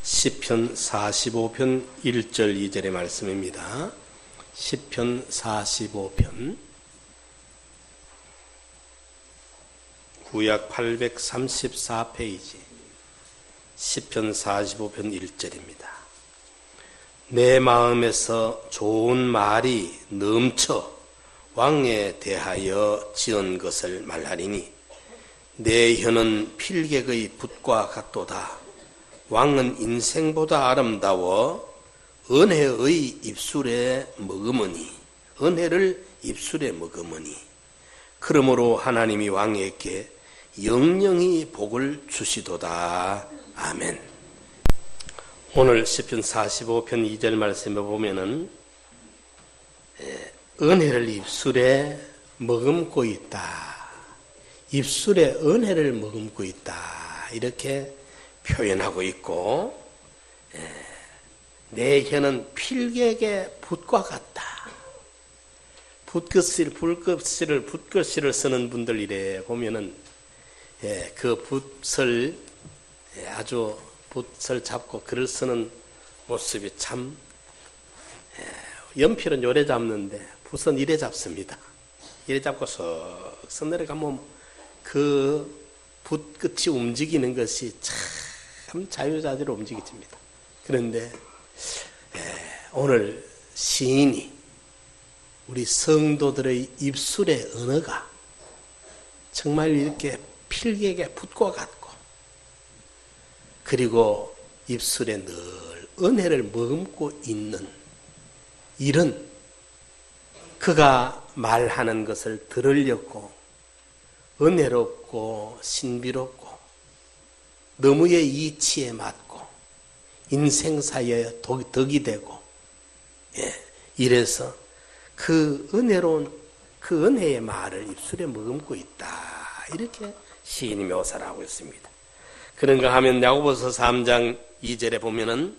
시편 45편 1절 2절의 말씀입니다. 시편 45편 구약 834페이지 시편 45편 1절입니다. 내 마음에서 좋은 말이 넘쳐 왕에 대하여 지은 것을 말하리니 내 혀는 필객의 붓과 같도다. 왕은 인생보다 아름다워 은혜의 입술에 머금으니 은혜를 입술에 머금으니 그러므로 하나님이 왕에게 영영히 복을 주시도다. 아멘. 오늘 시편 45편 2절 말씀에 보면은 은혜를 입술에 머금고 있다. 입술에 은혜를 머금고 있다. 이렇게 표현하고 있고, 내 혀는 필객의 붓과 같다. 붓글씨를 쓰는 분들 이래 보면은, 그 붓을, 아주 붓을 잡고 글을 쓰는 모습이 참, 연필은 요래 잡는데, 붓은 이래 잡습니다. 이래 잡고 쓱 내려가면 그 붓 끝이 움직이는 것이 참 자유자재로 움직여집니다. 그런데 오늘 시인이 우리 성도들의 입술의 언어가 정말 이렇게 필객의 붓과 같고 그리고 입술에 늘 은혜를 머금고 있는 이런 그가 말하는 것을 들으려고 은혜롭고 신비롭고 너무의 이치에 맞고 인생사에 덕이 되고 이래서 그 은혜로운 그 은혜의 말을 입술에 머금고 있다. 이렇게 시인이 묘사를 하고 있습니다. 그런가 하면 야고보서 3장 2절에 보면은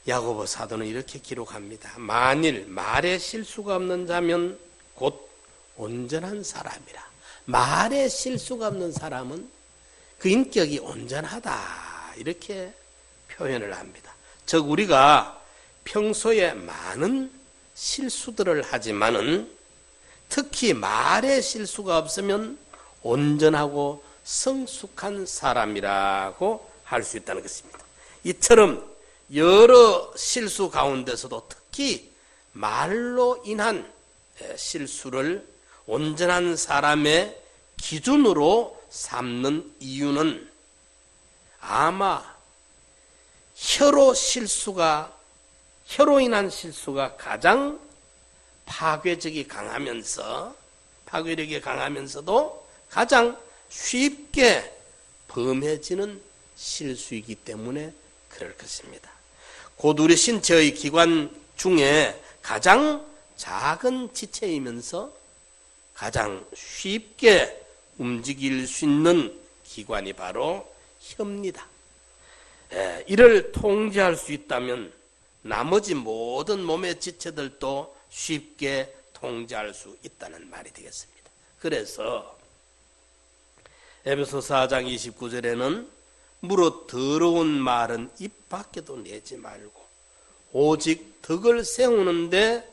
야고보 사도는 이렇게 기록합니다. 만일 말에 실수가 없는 자면 곧 온전한 사람이라. 말에 실수가 없는 사람은 그 인격이 온전하다. 이렇게 표현을 합니다. 즉 우리가 평소에 많은 실수들을 하지만은 특히 말에 실수가 없으면 온전하고 성숙한 사람이라고 할 수 있다는 것입니다. 이처럼 여러 실수 가운데서도 특히 말로 인한 실수를 온전한 사람의 기준으로 삼는 이유는 아마 혀로 인한 실수가 가장 파괴력이 강하면서도 가장 쉽게 범해지는 실수이기 때문에 그럴 것입니다. 곧 우리 신체의 기관 중에 가장 작은 지체이면서 가장 쉽게 움직일 수 있는 기관이 바로 혀입니다. 이를 통제할 수 있다면 나머지 모든 몸의 지체들도 쉽게 통제할 수 있다는 말이 되겠습니다. 그래서 에베소 4장 29절에는 무릇 더러운 말은 입 밖에도 내지 말고 오직 덕을 세우는데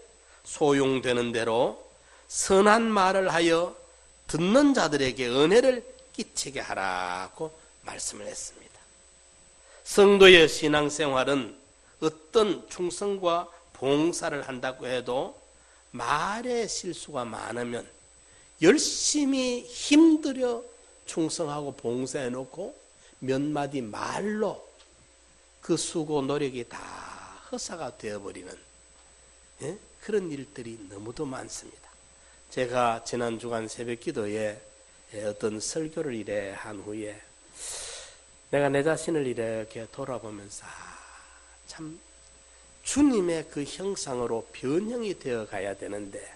소용되는 대로 선한 말을 하여 듣는 자들에게 은혜를 끼치게 하라고 말씀을 했습니다. 성도의 신앙생활은 어떤 충성과 봉사를 한다고 해도 말에 실수가 많으면 열심히 힘들여 충성하고 봉사해놓고 몇 마디 말로 그 수고 노력이 다 허사가 되어버리는 그런 일들이 너무도 많습니다. 제가 지난 주간 새벽 기도에 어떤 설교를 이래 한 후에 내가 내 자신을 이렇게 돌아보면서 참 주님의 그 형상으로 변형이 되어 가야 되는데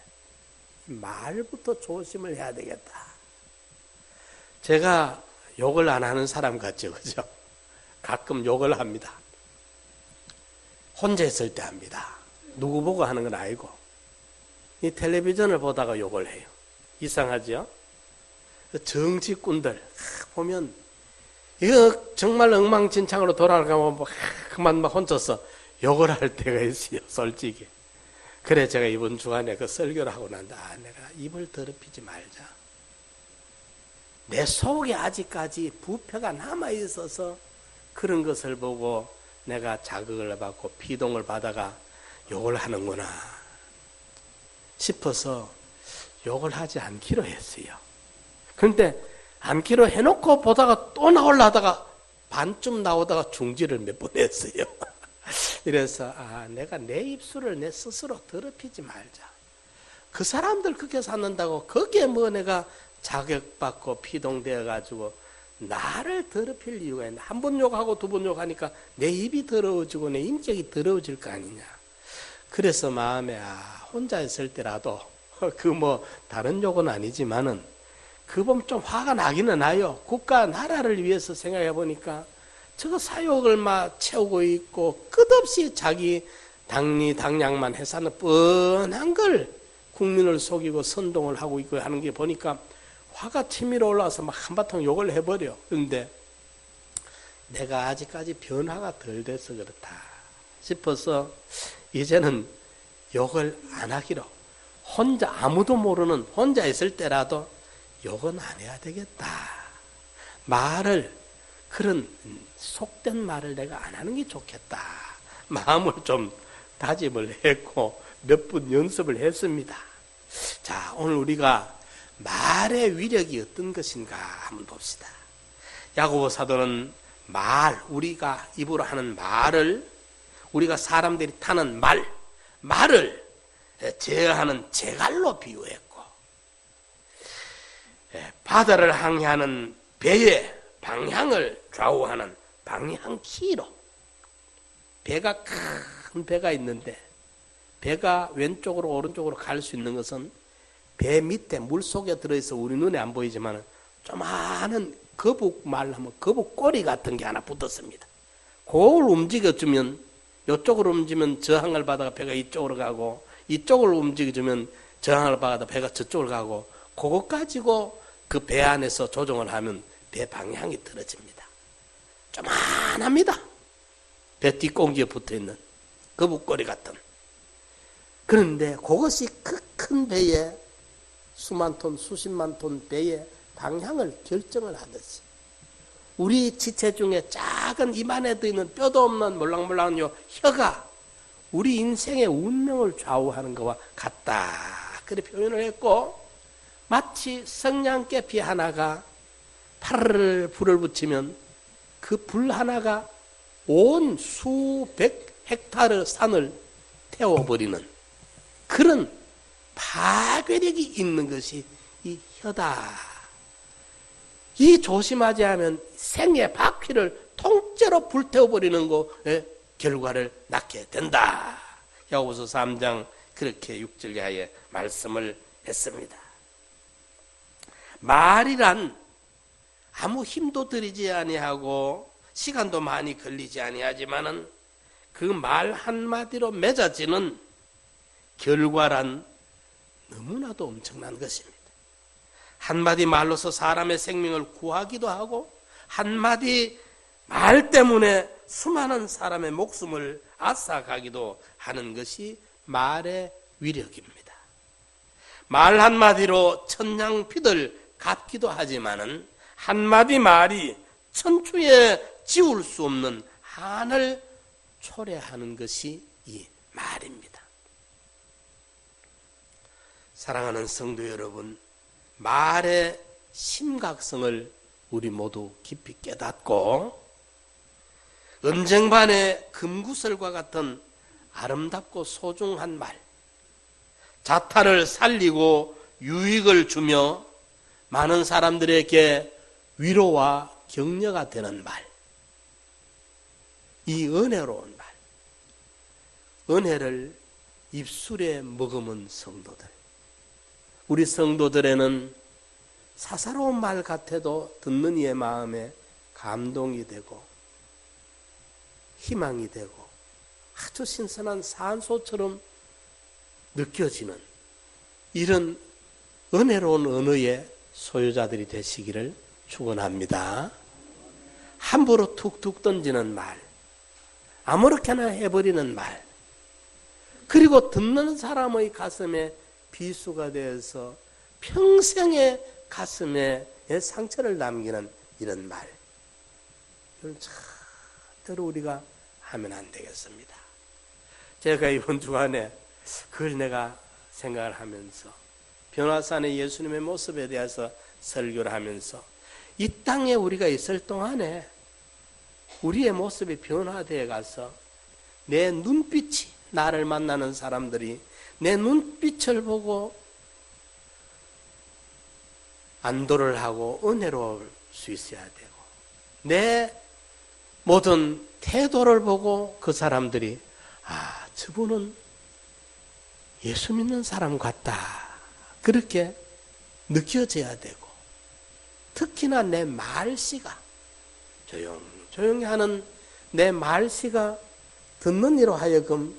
말부터 조심을 해야 되겠다. 제가 욕을 안 하는 사람 같죠, 그죠? 가끔 욕을 합니다. 혼자 있을 때 합니다. 누구 보고 하는 건 아니고 이 텔레비전을 보다가 욕을 해요. 이상하죠? 정치꾼들 보면 이거 정말 엉망진창으로 돌아가면 그만 막 혼자서 욕을 할 때가 있어요, 솔직히. 그래 제가 이번 주간에 그 설교를 하고 난다. 내가 입을 더럽히지 말자. 내 속에 아직까지 부패가 남아있어서 그런 것을 보고 내가 자극을 받고 피동을 받아가 욕을 하는구나 싶어서 욕을 하지 않기로 했어요. 그런데 않기로 해놓고 보다가 또 나오려 하다가 반쯤 나오다가 중지를 몇 번 했어요. 이래서 내가 내 입술을 내 스스로 더럽히지 말자. 그 사람들 그렇게 사는다고 거기에 뭐 내가 자극받고 피동되어 가지고 나를 더럽힐 이유가 있나. 한 번 욕하고 두 번 욕하니까 내 입이 더러워지고 내 인격이 더러워질 거 아니냐. 그래서 마음에 혼자 있을 때라도 그 뭐 다른 욕은 아니지만은 그 보면 좀 화가 나기는 나요. 국가 나라를 위해서 생각해 보니까 저거 사욕을 막 채우고 있고 끝없이 자기 당리당략만 해서는 뻔한 걸 국민을 속이고 선동을 하고 있고 하는 게 보니까 화가 치밀어 올라와서 막 한바탕 욕을 해버려. 그런데 내가 아직까지 변화가 덜 돼서 그렇다 싶어서 이제는 욕을 안 하기로, 혼자 아무도 모르는 혼자 있을 때라도 욕은 안 해야 되겠다. 말을, 그런 속된 말을 내가 안 하는 게 좋겠다. 마음을 좀 다짐을 했고 몇 번 연습을 했습니다. 자, 오늘 우리가 말의 위력이 어떤 것인가 한번 봅시다. 야고보 사도는 말, 우리가 입으로 하는 말을, 우리가 사람들이 타는 말을 제어하는 제갈로 비유했고, 바다를 항해하는 배의 방향을 좌우하는 방향키로, 배가 큰 배가 있는데 배가 왼쪽으로 오른쪽으로 갈 수 있는 것은 배 밑에 물속에 들어있어 우리 눈에 안 보이지만 조그마한 거북말 하면 거북꼬리 같은 게 하나 붙었습니다. 그걸 움직여주면, 이쪽으로 움직이면 저항을 받아가 배가 이쪽으로 가고, 이쪽으로 움직여주면 저항을 받아가 배가 저쪽으로 가고, 그것 가지고 그 배 안에서 조정을 하면 배 방향이 틀어집니다. 조그만합니다. 배 뒷공기에 붙어있는 거북꼬리 같은. 그런데 그것이 그 큰 배에 수만 톤, 수십만 톤 배의 방향을 결정을 하듯이 우리 지체 중에 작은 입 안에 들어있는 뼈도 없는 몰랑몰랑한 요 혀가 우리 인생의 운명을 좌우하는 것과 같다. 그렇게 표현을 했고, 마치 성냥개피 하나가 파르르 불을 붙이면 그 불 하나가 온 수백 헥타르 산을 태워버리는 그런 파괴력이 있는 것이 이 혀다. 이 조심하지 않으면 생의 바퀴를 통째로 불태워버리는 거에 결과를 낳게 된다. 야고보서 3장 그렇게 6절 이하에 말씀을 했습니다. 말이란 아무 힘도 들이지 아니하고 시간도 많이 걸리지 아니하지만은 그 말 한마디로 맺어지는 결과란 너무나도 엄청난 것입니다. 한마디 말로서 사람의 생명을 구하기도 하고 한마디 말 때문에 수많은 사람의 목숨을 앗아가기도 하는 것이 말의 위력입니다. 말 한마디로 천냥빚을 갚기도 하지만은 한마디 말이 천추에 지울 수 없는 한을 초래하는 것이 이 말입니다. 사랑하는 성도 여러분, 말의 심각성을 우리 모두 깊이 깨닫고 은쟁반의 금구슬과 같은 아름답고 소중한 말, 자타를 살리고 유익을 주며 많은 사람들에게 위로와 격려가 되는 말, 이 은혜로운 말, 은혜를 입술에 머금은 성도들, 우리 성도들에는 사사로운 말 같아도 듣는 이의 마음에 감동이 되고 희망이 되고 아주 신선한 산소처럼 느껴지는 이런 은혜로운 언어의 소유자들이 되시기를 축원합니다. 함부로 툭툭 던지는 말, 아무렇게나 해버리는 말, 그리고 듣는 사람의 가슴에 비수가 되어서 평생의 가슴에 상처를 남기는 이런 말, 이걸 절대로 우리가 하면 안 되겠습니다. 제가 이번 주간에 그걸 내가 생각을 하면서 변화산의 예수님의 모습에 대해서 설교를 하면서 이 땅에 우리가 있을 동안에 우리의 모습이 변화되어 가서 내 눈빛이, 나를 만나는 사람들이 내 눈빛을 보고 안도를 하고 은혜로울 수 있어야 되고, 내 모든 태도를 보고 그 사람들이 아, 저분은 예수 믿는 사람 같다, 그렇게 느껴져야 되고, 특히나 내 말씨가, 조용히 하는 내 말씨가 듣는 이로 하여금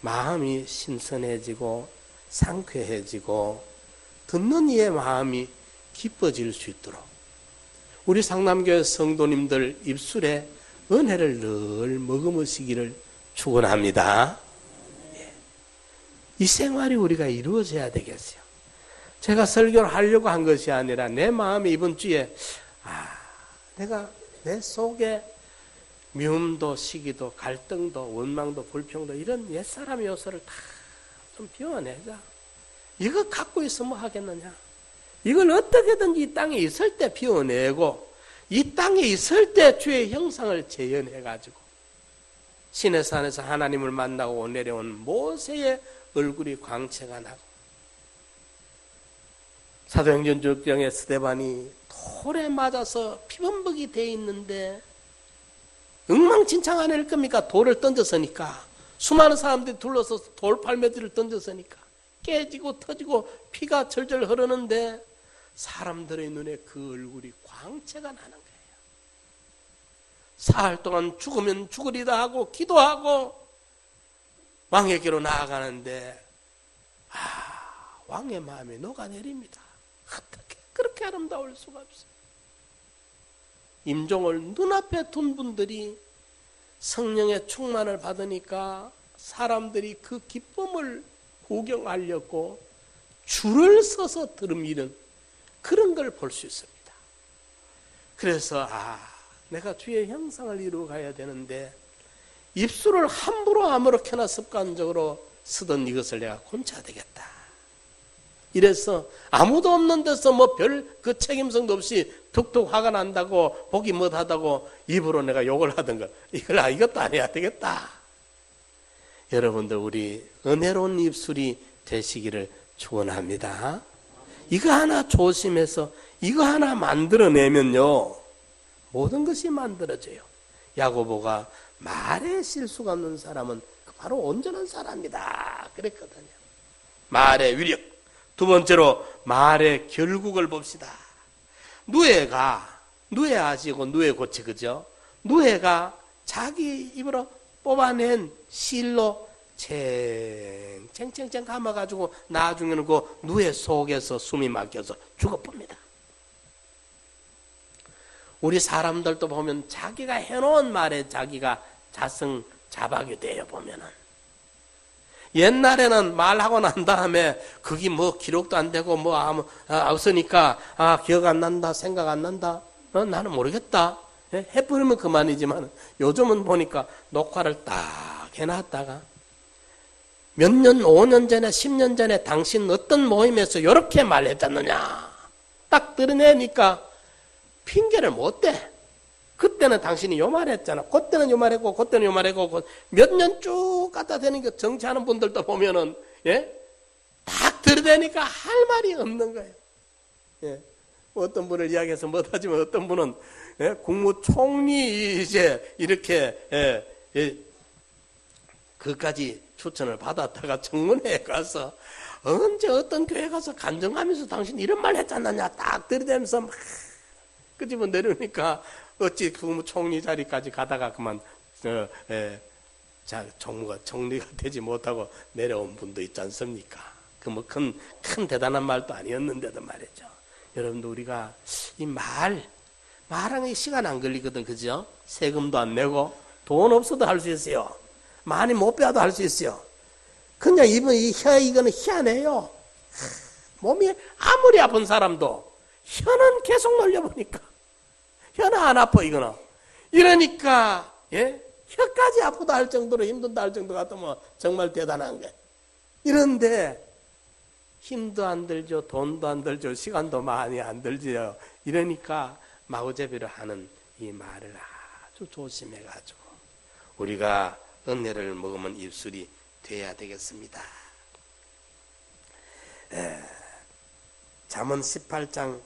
마음이 신선해지고 상쾌해지고 듣는 이의 마음이 기뻐질 수 있도록 우리 상남교회 성도님들 입술에 은혜를 늘 머금으시기를 축원합니다. 이 생활이 우리가 이루어져야 되겠어요. 제가 설교를 하려고 한 것이 아니라 내 마음이 이번 주에 내가 내 속에 미움도 시기도 갈등도 원망도 불평도 이런 옛사람 요소를 다 좀 비워내자. 이거 갖고 있으면 뭐 하겠느냐. 이걸 어떻게든지 이 땅에 있을 때 비워내고 이 땅에 있을 때 주의 형상을 재현해가지고 신의 산에서 하나님을 만나고 내려온 모세의 얼굴이 광채가 나고, 사도행전 6장에 스데반이 돌에 맞아서 피범벅이 돼 있는데 엉망진창 겁니까? 돌을 던졌으니까, 수많은 사람들이 둘러서서 돌팔매질을 던졌으니까 깨지고 터지고 피가 절절 흐르는데 사람들의 눈에 그 얼굴이 광채가 나는 거예요. 사흘 동안 죽으면 죽으리다 하고 기도하고 왕에게로 나아가는데 왕의 마음이 녹아내립니다. 어떻게 그렇게 아름다울 수가 없어요. 임종을 눈앞에 둔 분들이 성령의 충만을 받으니까 사람들이 그 기쁨을 구경하려고 줄을 서서 들으미는 그런 걸 볼 수 있습니다. 그래서 내가 주의 형상을 이루어 가야 되는데 입술을 함부로 아무렇게나 습관적으로 쓰던 이것을 내가 고쳐야 되겠다. 이래서 아무도 없는 데서 뭐 별 그 책임성도 없이 툭툭 화가 난다고 보기 못하다고 입으로 내가 욕을 하던 거, 이것도 안 해야 되겠다. 여러분들 우리 은혜로운 입술이 되시기를 축원합니다. 이거 하나 조심해서 이거 하나 만들어내면요 모든 것이 만들어져요. 야고보가 말에 실수가 없는 사람은 바로 온전한 사람이다 그랬거든요. 말의 위력. 두 번째로 말의 결국을 봅시다. 누에 아시고 누에 고치, 그죠? 누에가 자기 입으로 뽑아낸 실로 챙챙챙 감아가지고 나중에는 그 누에 속에서 숨이 막혀서 죽어봅니다. 우리 사람들도 보면 자기가 해놓은 말에 자기가 자성자박이 되어 보면은, 옛날에는 말하고 난 다음에 그게 뭐 기록도 안 되고 뭐 없으니까 기억 안 난다, 생각 안 난다, 나는 모르겠다 해버리면 그만이지만, 요즘은 보니까 녹화를 딱 해놨다가 몇 년, 5년 전에 10년 전에 당신 어떤 모임에서 이렇게 말했었느냐 딱 드러내니까 핑계를 못 대. 그때는 당신이 요 말했잖아, 그때는 요 말했고 그때는 요 말했고, 몇 년 쭉 갖다 대니까 정치하는 분들도 보면은 딱 드러내니까 할 말이 없는 거예요. 어떤 분을 이야기해서 못하지만 어떤 분은 국무총리 이제 이렇게 그까지 추천을 받았다가 청문회에 가서 언제 어떤 교회 가서 간증하면서 당신 이런 말 했잖느냐 딱 들이대면서 막 끄집어 내려오니까 어찌 국무총리 자리까지 가다가 그만 정무가 정리가 되지 못하고 내려온 분도 있지 않습니까? 그 뭐 큰 대단한 말도 아니었는데도 말이죠. 여러분들 우리가 이 말하는 게 시간 안 걸리거든, 그죠? 세금도 안 내고 돈 없어도 할 수 있어요. 많이 못 배워도 할 수 있어요. 그냥 이거는 희한해요. 몸이 아무리 아픈 사람도 혀는 계속 놀려보니까 혀는 안 아파, 이거는. 이러니까 혀까지 아프다 할 정도로 힘든다 할 정도 같으면 정말 대단한 거예요. 이런데 힘도 안 들죠, 돈도 안 들죠, 시간도 많이 안 들죠. 이러니까 마구잡이로 하는 이 말을 아주 조심해가지고 우리가 은혜를 먹으면 입술이 돼야 되겠습니다. 잠언 18장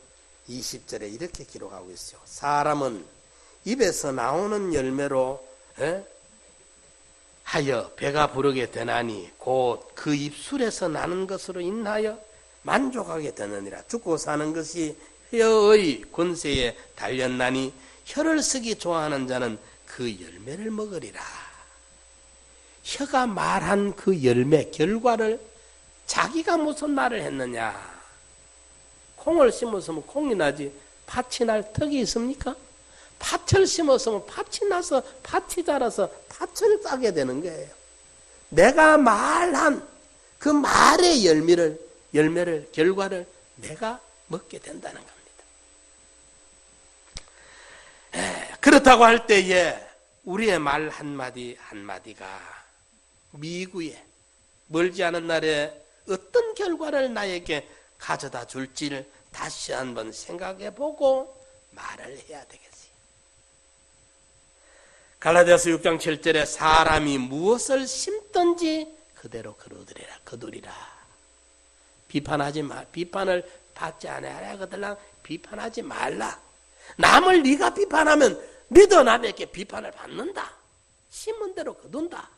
20절에 이렇게 기록하고 있어요. 사람은 입에서 나오는 열매로 하여 배가 부르게 되나니 곧 그 입술에서 나는 것으로 인하여 만족하게 되느니라. 죽고 사는 것이 혀의 권세에 달렸나니 혀를 쓰기 좋아하는 자는 그 열매를 먹으리라. 혀가 말한 그 열매, 결과를 자기가 무슨 말을 했느냐. 콩을 심었으면 콩이 나지 팥이 날 턱이 있습니까? 팥을 심었으면 팥이 나서 팥이 자라서 팥을 따게 되는 거예요. 내가 말한 그 말의 열매를, 결과를 내가 먹게 된다는 겁니다. 그렇다고 할 때에 우리의 말 한마디 한마디가 미구에 멀지 않은 날에 어떤 결과를 나에게 가져다 줄지를 다시 한번 생각해 보고 말을 해야 되겠어요. 갈라디아서 6장 7절에 사람이 무엇을 심든지 그대로 거두리라. 비판하지 마. 비판을 받지 않아야 하거든. 비판하지 말라. 남을 네가 비판하면 너도 남에게 비판을 받는다. 심은 대로 거둔다.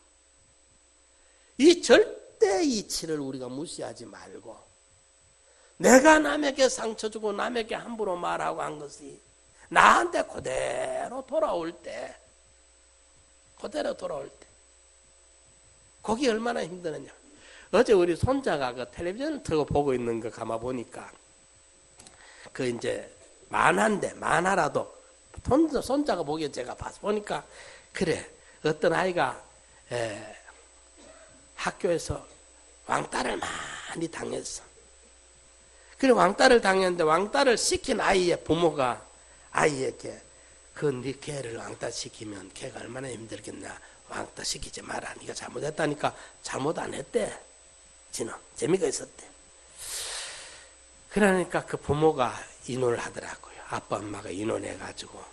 이 절대 이치를 우리가 무시하지 말고 내가 남에게 상처 주고 남에게 함부로 말하고 한 것이 나한테 그대로 돌아올 때 거기 얼마나 힘드느냐. 어제 우리 손자가 그 텔레비전을 틀고 보고 있는 거 가만 보니까 그 이제 만화라도 손자가 보기에 제가 봐서 보니까 그래 어떤 아이가 학교에서 왕따를 많이 당했어. 그래 왕따를 당했는데 왕따를 시킨 아이의 부모가 아이에게 네 걔를 왕따 시키면 걔가 얼마나 힘들겠냐. 왕따 시키지 마라. 네가 잘못했다니까. 잘못 안 했대. 지는 재미가 있었대. 그러니까 그 부모가 인원을 하더라고요. 아빠 엄마가 인원해가지고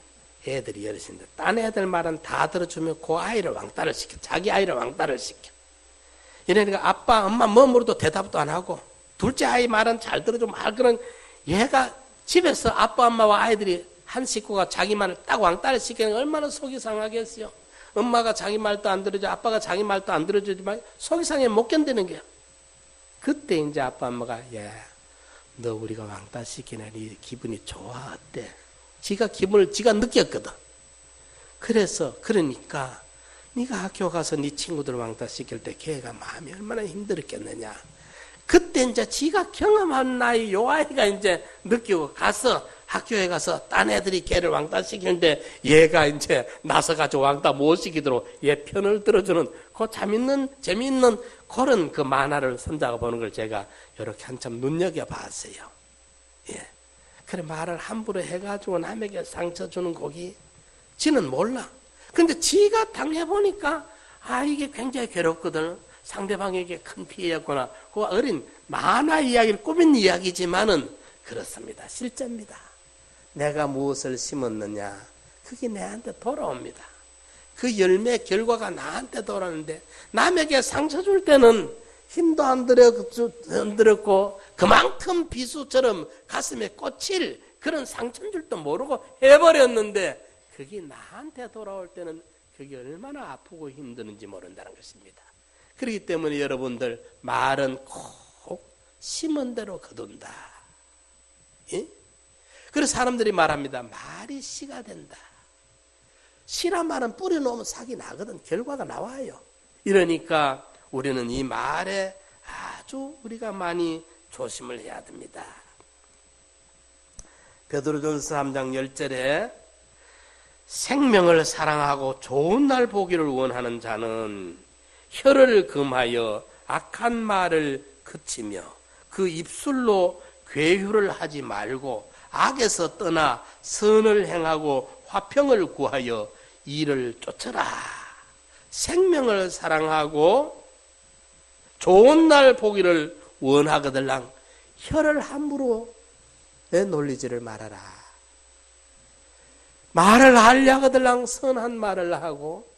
애들이 여럿인데 딴 애들 말은 다 들어주면 그 아이를 왕따를 시켜. 자기 아이를 왕따를 시켜. 이러니까 아빠 엄마 뭐 물어도 대답도 안 하고 둘째 아이 말은 잘 들어주고 그런 얘가 집에서 아빠 엄마와 아이들이 한 식구가 자기 말을 딱 왕따를 시키는 게 얼마나 속이 상하겠어요. 엄마가 자기 말도 안 들어주고 아빠가 자기 말도 안 들어주지만 속이 상해 못 견디는 거야. 그때 이제 아빠 엄마가 너 우리가 왕따 시키네. 네 기분이 좋아 어때? 지가 느꼈거든. 그러니까 네가 학교 가서 네 친구들 왕따 시킬 때 걔가 마음이 얼마나 힘들었겠느냐. 그때 이제 지가 경험한 나이 요 아이가 이제 느끼고 가서 학교에 가서 딴 애들이 걔를 왕따 시키는데 얘가 이제 나서가지고 왕따 못 시키도록 얘 편을 들어주는 그 재미있는 그런 그 만화를 손자가 보는 걸 제가 이렇게 한참 눈여겨봤어요. 그래 말을 함부로 해가지고 남에게 상처 주는 거기 지는 몰라. 근데 지가 당해보니까 이게 굉장히 괴롭거든. 상대방에게 큰 피해였구나. 그 어린 만화 이야기를 꾸민 이야기지만은 그렇습니다. 실제입니다. 내가 무엇을 심었느냐 그게 내한테 돌아옵니다. 그 열매 결과가 나한테 돌아오는데 남에게 상처 줄 때는 힘도 안 들었고 그만큼 비수처럼 가슴에 꽂힐 그런 상처인 줄도 모르고 해버렸는데 그게 나한테 돌아올 때는 그게 얼마나 아프고 힘드는지 모른다는 것입니다. 그렇기 때문에 여러분들 말은 꼭 심은 대로 거둔다. 그래서 사람들이 말합니다. 말이 씨가 된다. 씨란 말은 뿌려놓으면 싹이 나거든. 결과가 나와요. 이러니까 우리는 이 말에 아주 우리가 많이 조심을 해야 됩니다. 베드로전서 3장 10절에 생명을 사랑하고 좋은 날 보기를 원하는 자는 혀를 금하여 악한 말을 그치며 그 입술로 괴유를 하지 말고 악에서 떠나 선을 행하고 화평을 구하여 이를 쫓으라. 생명을 사랑하고 좋은 날 보기를 원하거들랑 혀를 함부로 내놀리지를 말아라. 말을 하려거들랑 선한 말을 하고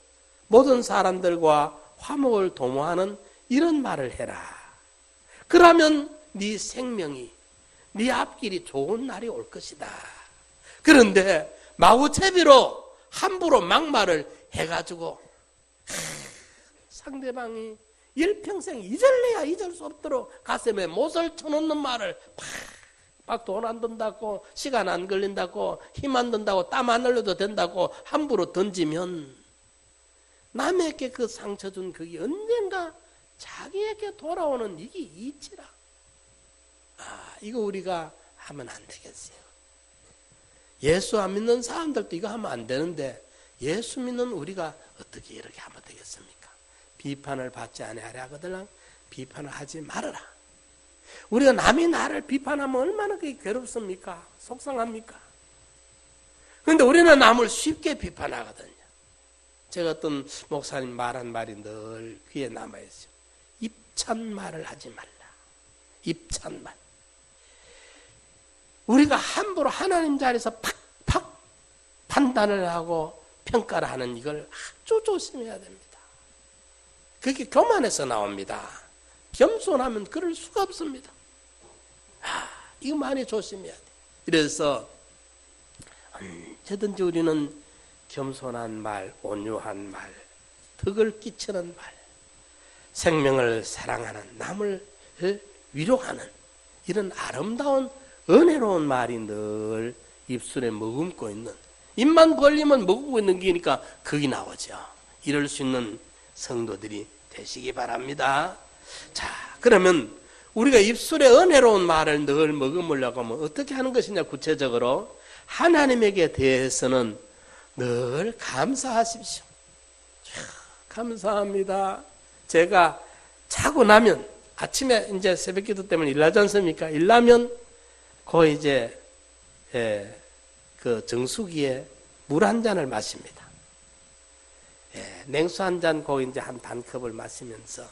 모든 사람들과 화목을 도모하는 이런 말을 해라. 그러면 네 생명이, 네 앞길이 좋은 날이 올 것이다. 그런데 마구채비로 함부로 막말을 해가지고 상대방이 일평생 잊을래야 잊을 수 없도록 가슴에 못을 쳐놓는 말을 막 돈 안 든다고, 시간 안 걸린다고, 힘 안 든다고, 땀 안 흘려도 된다고 함부로 던지면 남에게 그 상처 준 그게 언젠가 자기에게 돌아오는 이게 이치라. 이거 우리가 하면 안 되겠어요. 예수 안 믿는 사람들도 이거 하면 안 되는데 예수 믿는 우리가 어떻게 이렇게 하면 되겠습니까? 비판을 받지 아니하려 하거든 비판을 하지 말아라. 우리가 남이 나를 비판하면 얼마나 그게 괴롭습니까? 속상합니까? 그런데 우리는 남을 쉽게 비판하거든요. 제가 어떤 목사님 말한 말이 늘 귀에 남아있어요. 입찬 말을 하지 말라. 입찬 말. 우리가 함부로 하나님 자리에서 팍팍 판단을 하고 평가를 하는 이걸 아주 조심해야 됩니다. 그게 교만에서 나옵니다. 겸손하면 그럴 수가 없습니다. 이거 많이 조심해야 돼. 그래서 언제든지 우리는 겸손한 말, 온유한 말, 덕을 끼치는 말, 생명을 사랑하는, 남을 위로하는 이런 아름다운 은혜로운 말이 늘 입술에 머금고 있는, 입만 벌리면 머금고 있는 게니까 그게 나오죠. 이럴 수 있는 성도들이 되시기 바랍니다. 자, 그러면 우리가 입술에 은혜로운 말을 늘 머금으려고 하면 어떻게 하는 것이냐? 구체적으로 하나님에게 대해서는 늘 감사하십시오. 감사합니다. 제가 자고 나면 아침에 이제 새벽기도 때문에 일하지 않습니까? 일하면 거의 이제 그 정수기에 물 한 잔을 마십니다. 냉수 한 잔 거기 이제 한 반컵을 마시면서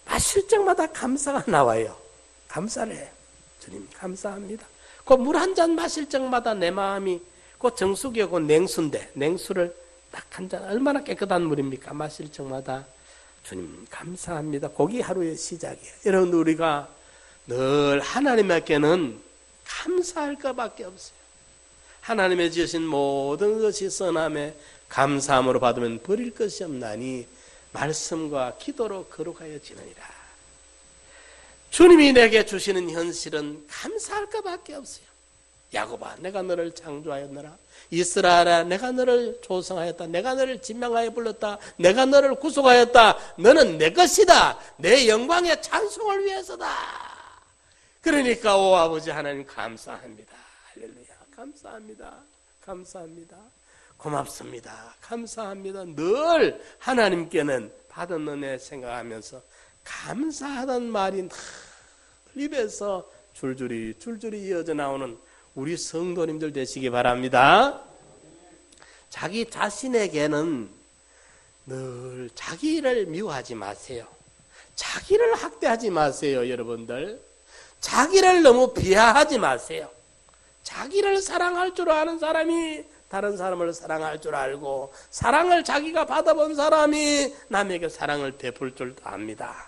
마실 적마다 감사가 나와요. 감사를 해요. 주님 감사합니다. 그 물 한 잔 마실 적마다 내 마음이 그 정수기에 그 냉수인데 냉수를 딱 한 잔 얼마나 깨끗한 물입니까? 마실 적마다 주님 감사합니다. 거기 하루의 시작이에요. 여러분 우리가 늘 하나님께는 감사할 것밖에 없어요. 하나님의 지으신 모든 것이 선함에 감사함으로 받으면 버릴 것이 없나니 말씀과 기도로 거룩하여 지느니라. 주님이 내게 주시는 현실은 감사할 것밖에 없어요. 야곱아 내가 너를 창조하였노라. 이스라엘아 내가 너를 조성하였다. 내가 너를 진명하여 불렀다. 내가 너를 구속하였다. 너는 내 것이다. 내 영광의 찬송을 위해서다. 그러니까 오 아버지 하나님 감사합니다. 할렐루야. 감사합니다. 감사합니다. 고맙습니다. 감사합니다. 늘 하나님께는 받은 은혜 생각하면서 감사하던 말이 입에서 줄줄이 이어져 나오는 우리 성도님들 되시기 바랍니다. 자기 자신에게는 늘 자기를 미워하지 마세요. 자기를 학대하지 마세요, 여러분들. 자기를 너무 비하하지 마세요. 자기를 사랑할 줄 아는 사람이 다른 사람을 사랑할 줄 알고 사랑을 자기가 받아본 사람이 남에게 사랑을 베풀 줄 압니다.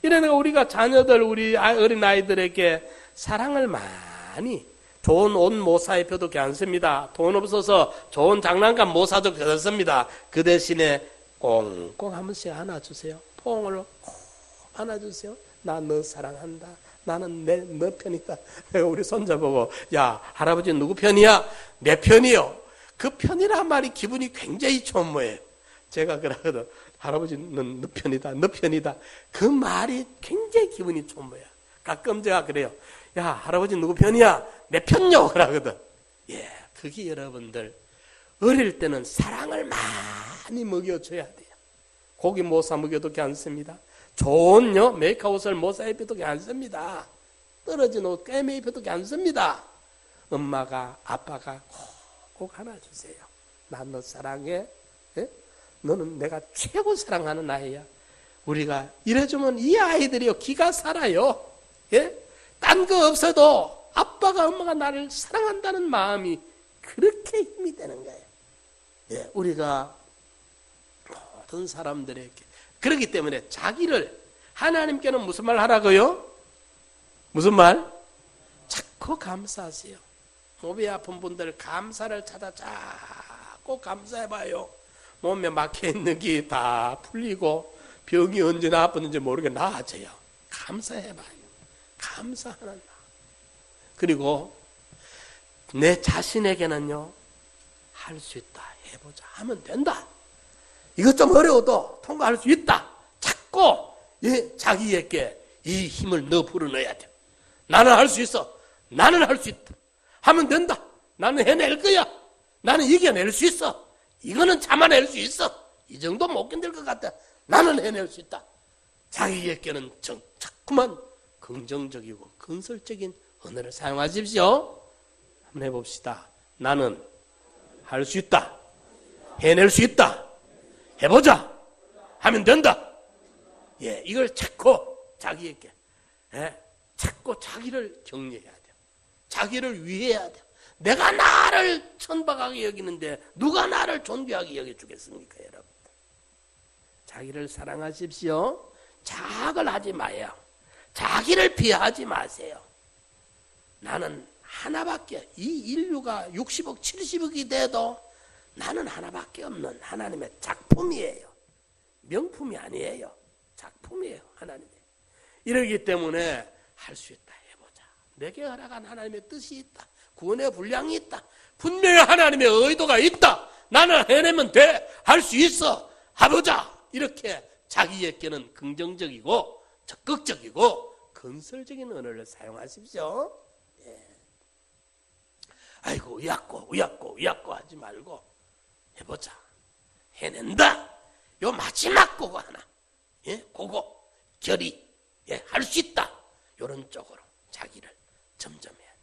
이러니까 우리가 자녀들, 우리 어린아이들에게 사랑을 많이 좋은 옷 못 사 입혀도 괜찮습니다. 돈 없어서 좋은 장난감 못 사도 괜찮습니다. 그 대신에 꽁꽁 한 번씩 안아주세요. 포옹을 꼭 안아주세요. 나 너 사랑한다. 나는 너 편이다. 우리 손자보고 야 할아버지 누구 편이야? 내 편이요. 그 편이란 말이 기분이 굉장히 좋은 거예요. 제가 그러거든. 할아버지는 너 편이다. 너 편이다. 그 말이 굉장히 기분이 좋은 거야. 가끔 제가 그래요. 야 할아버지 누구 편이야? 내 편요. 그러거든. 예, 그게 여러분들 어릴 때는 사랑을 많이 먹여줘야 돼요. 고기 못 사 먹여도 괜찮습니다. 좋은 메이크업을 못 사 입혀도 괜찮습니다. 떨어진 옷 꿰매 입혀도 괜찮습니다. 엄마가 아빠가 꼭 하나 주세요. 난 너 사랑해. 예? 너는 내가 최고 사랑하는 아이야. 우리가 이래주면 이 아이들이요 기가 살아요. 예? 딴 거 없어도 아빠가 엄마가 나를 사랑한다는 마음이 그렇게 힘이 되는 거예요. 예, 우리가 모든 사람들에게 그렇기 때문에 자기를 하나님께는 무슨 말 하라고요? 무슨 말? 자꾸 감사하세요. 몸이 아픈 분들 감사를 찾아 자꾸 감사해봐요. 몸에 막혀있는 게 다 풀리고 병이 언제 나았는지 모르게 나아져요. 감사해봐요. 감사하는 마음. 그리고 내 자신에게는요, 할 수 있다. 해보자. 하면 된다. 이것 좀 어려워도 통과할 수 있다. 자꾸 자기에게 이 힘을 넣어 불어넣어야 돼. 나는 할 수 있어. 나는 할 수 있다. 하면 된다. 나는 해낼 거야. 나는 이겨낼 수 있어. 이거는 참아낼 수 있어. 이 정도 못 견딜 것 같다. 나는 해낼 수 있다. 자기에게는 자꾸만 긍정적이고 건설적인 언어를 사용하십시오. 한번 해봅시다. 나는 할 수 있다. 해낼 수 있다. 해보자. 하면 된다. 예, 이걸 자꾸 자기에게, 자꾸 자기를 격려해야 돼요. 자기를 위해야 돼요. 내가 나를 천박하게 여기는데 누가 나를 존귀하게 여겨주겠습니까, 여러분? 자기를 사랑하십시오. 자학을 하지 마요. 자기를 비하하지 마세요. 나는 하나밖에, 이 인류가 60억, 70억이 돼도 나는 하나밖에 없는 하나님의 작품이에요. 명품이 아니에요. 작품이에요, 하나님의. 이러기 때문에 할 수 있다, 해보자. 내게 허락한 하나님의 뜻이 있다. 구원의 분량이 있다. 분명히 하나님의 의도가 있다. 나는 해내면 돼. 할 수 있어. 해보자. 이렇게 자기에게는 긍정적이고 적극적이고 건설적인 언어를 사용하십시오. 예. 아이고 의약고 하지 말고 해보자. 해낸다. 요 마지막 그거 하나. 예? 그거 결의. 예, 할 수 있다. 요런 쪽으로 자기를 점점해야 돼.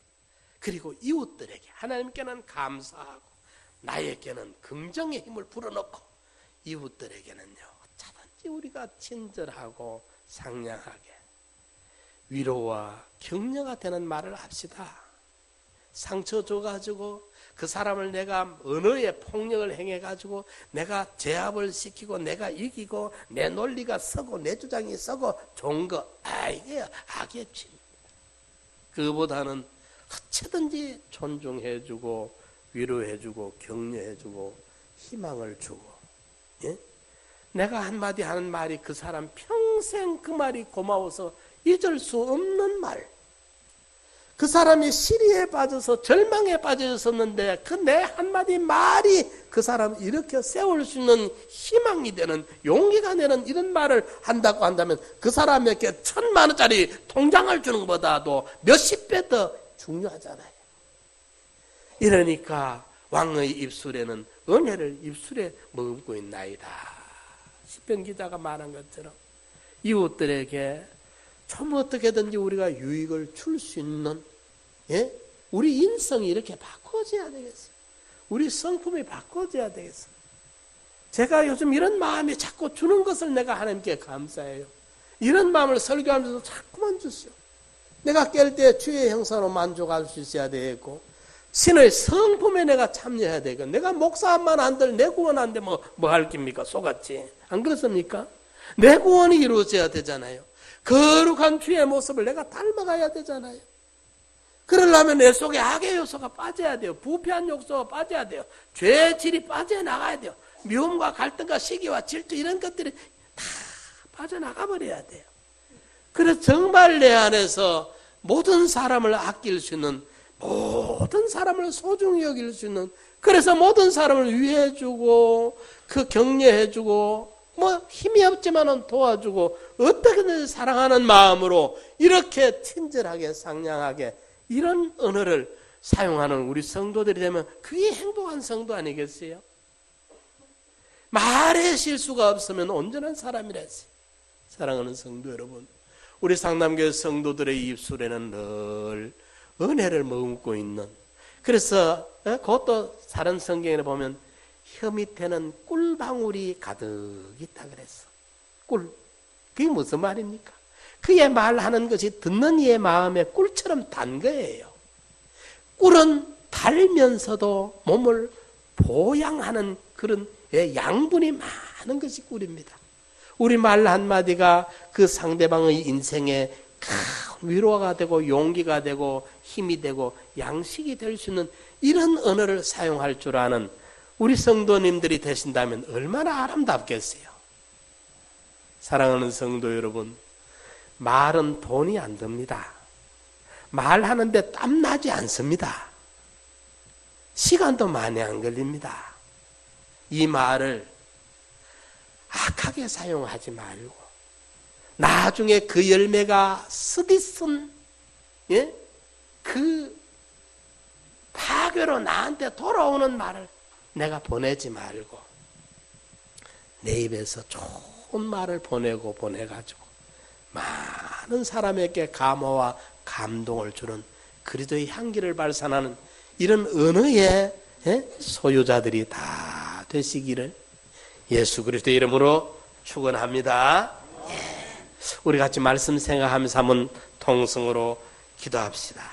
그리고 이웃들에게 하나님께는 감사하고 나에게는 긍정의 힘을 불어넣고 이웃들에게는요 어쩌든지 우리가 친절하고 상냥하게 위로와 격려가 되는 말을 합시다. 상처 줘가지고 그 사람을 내가 언어의 폭력을 행해가지고 내가 제압을 시키고 내가 이기고 내 논리가 서고 내 주장이 서고 좋은 거 이게 악의 죄입니다. 그보다는 어찌든지 존중해주고 위로해주고 격려해주고 희망을 주고, 예? 내가 한마디 하는 말이 그 사람 평생 그 말이 고마워서 잊을 수 없는 말. 그 사람이 시리에 빠져서 절망에 빠져 있었는데 그 내 한마디 말이 그 사람을 일으켜 세울 수 있는 희망이 되는 용기가 되는 이런 말을 한다고 한다면 그 사람에게 1,000만 원짜리 통장을 주는 것보다도 몇십 배 더 중요하잖아요. 이러니까 왕의 입술에는 은혜를 입술에 머금고 있나이다. 시편 기자가 말한 것처럼 이웃들에게 좀 어떻게든지 우리가 유익을 줄 수 있는, 예? 우리 인성이 이렇게 바꿔져야 되겠어요. 우리 성품이 바꿔져야 되겠어요. 제가 요즘 이런 마음이 자꾸 주는 것을 내가 하나님께 감사해요. 이런 마음을 설교하면서 자꾸만 주시오. 내가 깰 때 주의 형상으로 만족할 수 있어야 되겠고 신의 성품에 내가 참여해야 되고 내가 목사만 한들 내 구원 안 되면 뭐 할 깁니까? 속았지. 안 그렇습니까? 내 구원이 이루어져야 되잖아요. 거룩한 주의 모습을 내가 닮아가야 되잖아요. 그러려면 내 속에 악의 요소가 빠져야 돼요. 부패한 요소가 빠져야 돼요. 죄의 질이 빠져나가야 돼요. 미움과 갈등과 시기와 질투 이런 것들이 다 빠져나가 버려야 돼요. 그래서 정말 내 안에서 모든 사람을 아낄 수 있는, 모든 사람을 소중히 여길 수 있는, 그래서 모든 사람을 위해주고 그 격려해주고 뭐 힘이 없지만은 도와주고 어떻게든 사랑하는 마음으로 이렇게 친절하게 상냥하게 이런 언어를 사용하는 우리 성도들이 되면 그게 행복한 성도 아니겠어요? 말에 실수가 없으면 온전한 사람이라지. 사랑하는 성도 여러분, 우리 상담교회 성도들의 입술에는 늘 은혜를 머금고 있는, 그래서 그것도 다른 성경에 보면 혀 밑에는 꿀방울이 가득 있다 그랬어. 꿀. 그게 무슨 말입니까? 그의 말하는 것이 듣는 이의 마음에 꿀처럼 단 거예요. 꿀은 달면서도 몸을 보양하는 그런 양분이 많은 것이 꿀입니다. 우리 말 한마디가 그 상대방의 인생에 큰 위로가 되고 용기가 되고 힘이 되고 양식이 될 수 있는 이런 언어를 사용할 줄 아는 우리 성도님들이 되신다면 얼마나 아름답겠어요. 사랑하는 성도 여러분, 말은 돈이 안 듭니다. 말하는데 땀나지 않습니다. 시간도 많이 안 걸립니다. 이 말을 악하게 사용하지 말고 나중에 그 열매가 쓰디쓴 그 파괴로 나한테 돌아오는 말을 내가 보내지 말고 내 입에서 좋은 말을 보내가지고 많은 사람에게 감화와 감동을 주는 그리스도의 향기를 발산하는 이런 언어의 소유자들이 다 되시기를 예수 그리스도의 이름으로 축원합니다. 우리 같이 말씀 생각하면서 한번 통성으로 기도합시다.